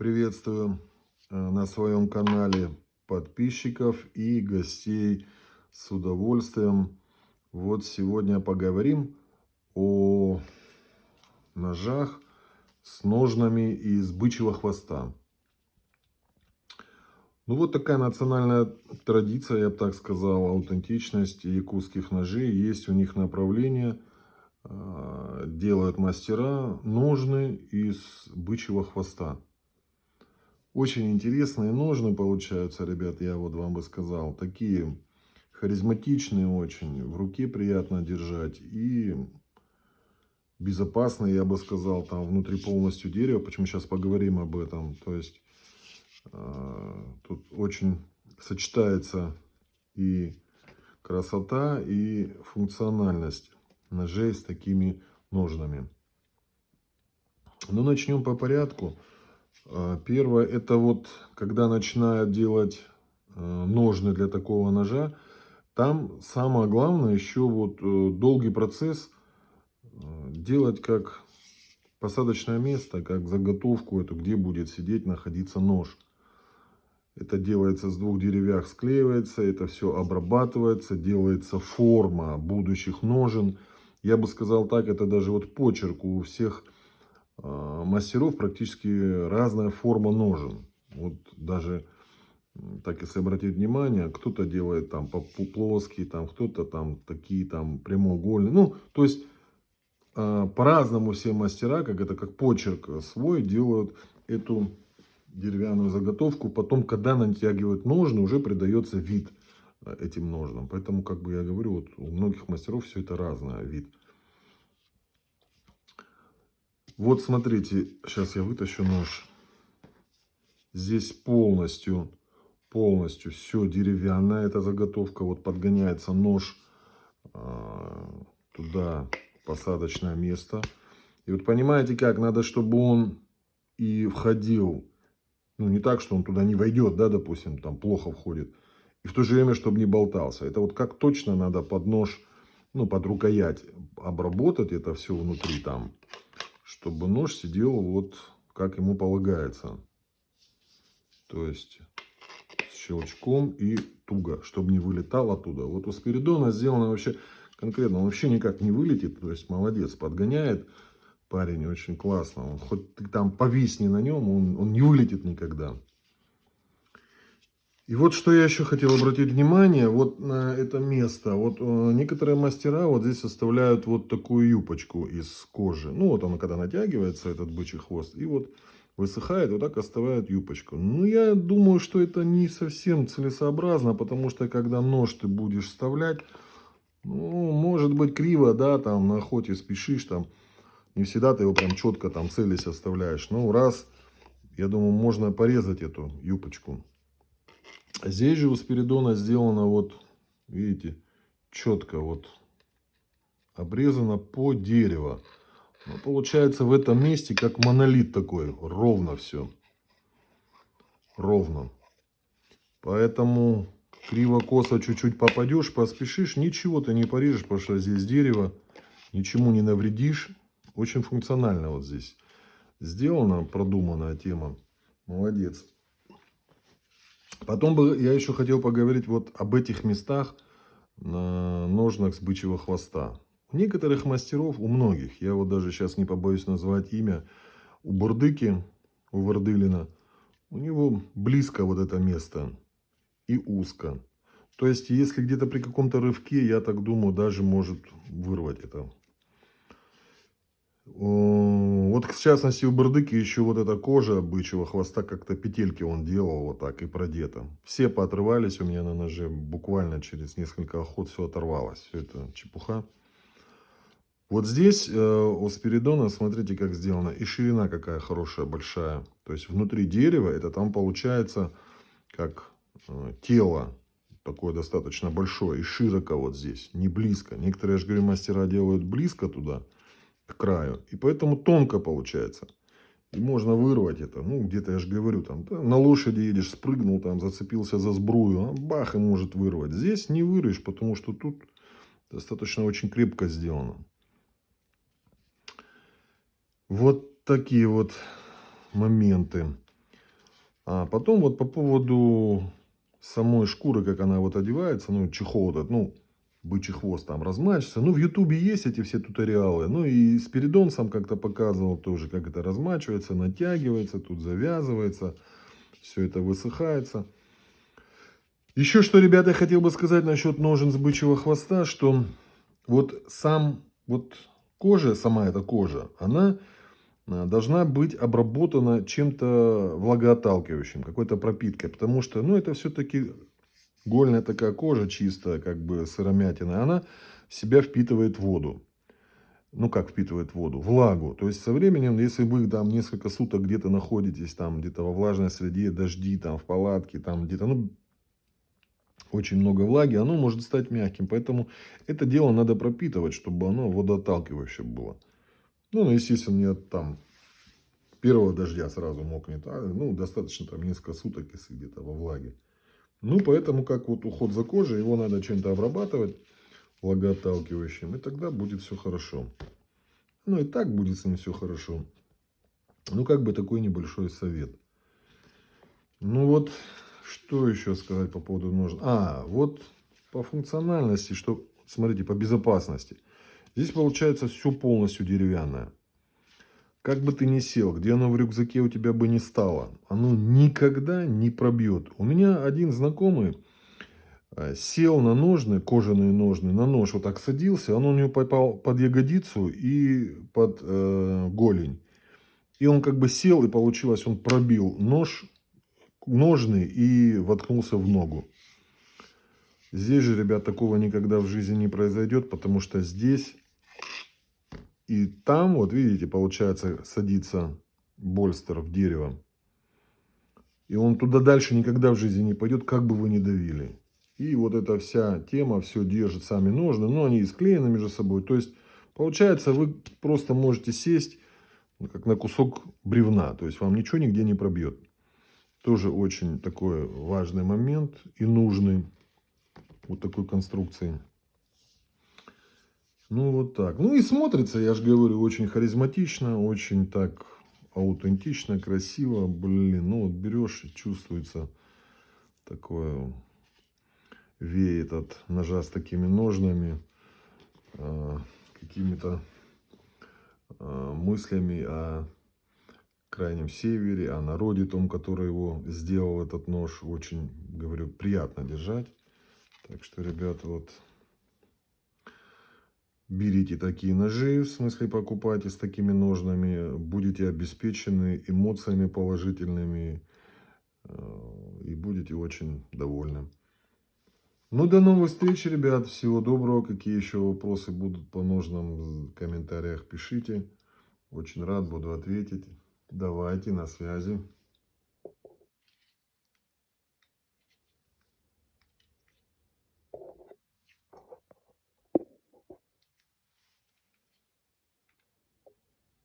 Приветствую на своем канале подписчиков и гостей с удовольствием. Вот сегодня поговорим о ножах с ножнами из бычьего хвоста. Ну вот такая национальная традиция, я бы так сказал, аутентичность якутских ножей. Есть у них направление, делают мастера ножны из бычьего хвоста. Очень интересные ножны получаются, ребят, я вот вам бы сказал. Такие харизматичные очень, в руке приятно держать и безопасные, я бы сказал, там внутри полностью дерево. Почему сейчас поговорим об этом. То есть тут очень сочетается и красота, и функциональность ножей с такими ножнами. Ну, начнем по порядку. Первое, это вот, когда начинают делать ножны для такого ножа, там самое главное еще вот долгий процесс делать как посадочное место, как заготовку эту, где будет сидеть, находиться нож. Это делается с двух деревьев, склеивается, это все обрабатывается, делается форма будущих ножен. Я бы сказал так, это даже вот почерк у всех мастеров практически разная форма ножен. Вот даже так, если обратить внимание, кто-то делает там плоские, там кто-то там такие там прямоугольные. Ну, то есть по-разному все мастера, как это как почерк свой, делают эту деревянную заготовку. Потом, когда натягивают ножны, уже придается вид этим ножнам. Поэтому, как бы я говорю, вот у многих мастеров все это разное вид. Вот смотрите, сейчас я вытащу нож. Здесь полностью все деревянная эта заготовка. Вот подгоняется нож туда, посадочное место. И вот понимаете как, надо, чтобы он и входил, ну не так, что он туда не войдет, да, допустим, там плохо входит. И в то же время, чтобы не болтался. Это вот как точно надо под нож, ну под рукоять обработать это все внутри там, чтобы нож сидел вот как ему полагается. То есть щелчком и туго, чтобы не вылетал оттуда. Вот у Спиридона сделано вообще конкретно, он вообще никак не вылетит, то есть молодец, подгоняет парень очень классно. Он, хоть ты там повисни на нем, он не вылетит никогда. И вот что я еще хотел обратить внимание, вот на это место. Вот некоторые мастера вот здесь оставляют вот такую юбочку из кожи. Ну вот она когда натягивается, этот бычий хвост, и вот высыхает, вот так оставляют юбочку. Ну я думаю, что это не совсем целесообразно, потому что когда нож ты будешь вставлять, ну, может быть криво, да, там на охоте спешишь, там не всегда ты его прям четко там целясь оставляешь. Ну раз, я думаю, можно порезать эту юбочку. Здесь же у Спиридона сделано вот, видите, четко вот обрезано по дереву. Но получается в этом месте как монолит такой, ровно все. Ровно. Поэтому криво-косо чуть-чуть попадешь, поспешишь, ничего ты не порежешь, потому что здесь дерево, ничему не навредишь. Очень функционально вот здесь сделана, продуманная тема. Молодец. Потом бы я еще хотел поговорить вот об этих местах на ножнах с бычьего хвоста. У некоторых мастеров, у многих, я вот даже сейчас не побоюсь назвать имя, у Бурдыки, у Вардылина, у него близко вот это место и узко. То есть, если где-то при каком-то рывке, я так думаю, даже может вырвать это. Вот, в частности, у Бурдыки еще вот эта кожа бычьего хвоста, как-то петельки он делал вот так и продета. Все поотрывались у меня на ноже, буквально через несколько охот все оторвалось. Все это чепуха. Вот здесь у Спиридона, смотрите, как сделано. И ширина какая хорошая, большая. То есть, внутри дерева, это там получается как тело. Такое достаточно большое. И широко вот здесь, не близко. Некоторые, я же говорю, мастера делают близко туда, к краю. И поэтому тонко получается. И можно вырвать это. Ну, где-то, я же говорю, там на лошади едешь, спрыгнул, там зацепился за сбрую. А бах, и может вырвать. Здесь не вырвешь, потому что тут достаточно очень крепко сделано. Вот такие вот моменты. А потом вот по поводу самой шкуры, как она вот одевается, ну, чехол этот, ну, бычий хвост там размачивается. Ну, в Ютубе есть эти все туториалы. Ну, и Спиридон сам как-то показывал тоже, как это размачивается, натягивается, тут завязывается. Все это высыхается. Еще что, ребята, я хотел бы сказать насчет ножен с бычьего хвоста, что вот вот кожа, сама эта кожа, она должна быть обработана чем-то влагоотталкивающим, какой-то пропиткой. Потому что, ну, это все-таки гольная такая кожа чистая, как бы сыромятина, она в себя впитывает воду. Ну, как впитывает воду? Влагу. То есть, со временем, если вы там несколько суток где-то находитесь, там где-то во влажной среде, дожди, там в палатке, там где-то, ну, очень много влаги, оно может стать мягким. Поэтому это дело надо пропитывать, чтобы оно водоотталкивающее было. Ну, естественно, не от там первого дождя сразу мокнет, а ну, достаточно там несколько суток, если где-то во влаге. Ну, поэтому, как вот уход за кожей, его надо чем-то обрабатывать влагоотталкивающим, и тогда будет все хорошо. Ну, и так будет с ним все хорошо. Ну, как бы такой небольшой совет. Ну, вот, что еще сказать по поводу ножен? Вот по функциональности, что, смотрите, по безопасности. Здесь получается все полностью деревянное. Как бы ты ни сел, где оно в рюкзаке у тебя бы не стало, оно никогда не пробьет. У меня один знакомый сел на ножны, кожаные ножны, на нож вот так садился, он у него попал под ягодицу и под голень. И он как бы сел, и получилось, он пробил ножны и воткнулся в ногу. Здесь же, ребят, такого никогда в жизни не произойдет, потому что здесь и там, вот видите, получается, садится больстер в дерево. И он туда дальше никогда в жизни не пойдет, как бы вы ни давили. И вот эта вся тема, все держит сами ножны, но они и склеены между собой. То есть, получается, вы просто можете сесть, как на кусок бревна. То есть, вам ничего нигде не пробьет. Тоже очень такой важный момент и нужный вот такой конструкции. Ну, вот так. Ну, и смотрится, я же говорю, очень харизматично, очень так аутентично, красиво. Блин, ну, вот берешь и чувствуется такое, веет от ножа с такими ножнами, какими-то мыслями о крайнем севере, о народе том, который его сделал, этот нож. Очень, говорю, приятно держать. Так что, ребята, вот берите такие ножи, в смысле покупайте с такими ножнами, будете обеспечены эмоциями положительными и будете очень довольны. Ну, до новых встреч, ребят. Всего доброго. Какие еще вопросы будут по ножнам, в комментариях пишите. Очень рад буду ответить. Давайте, на связи.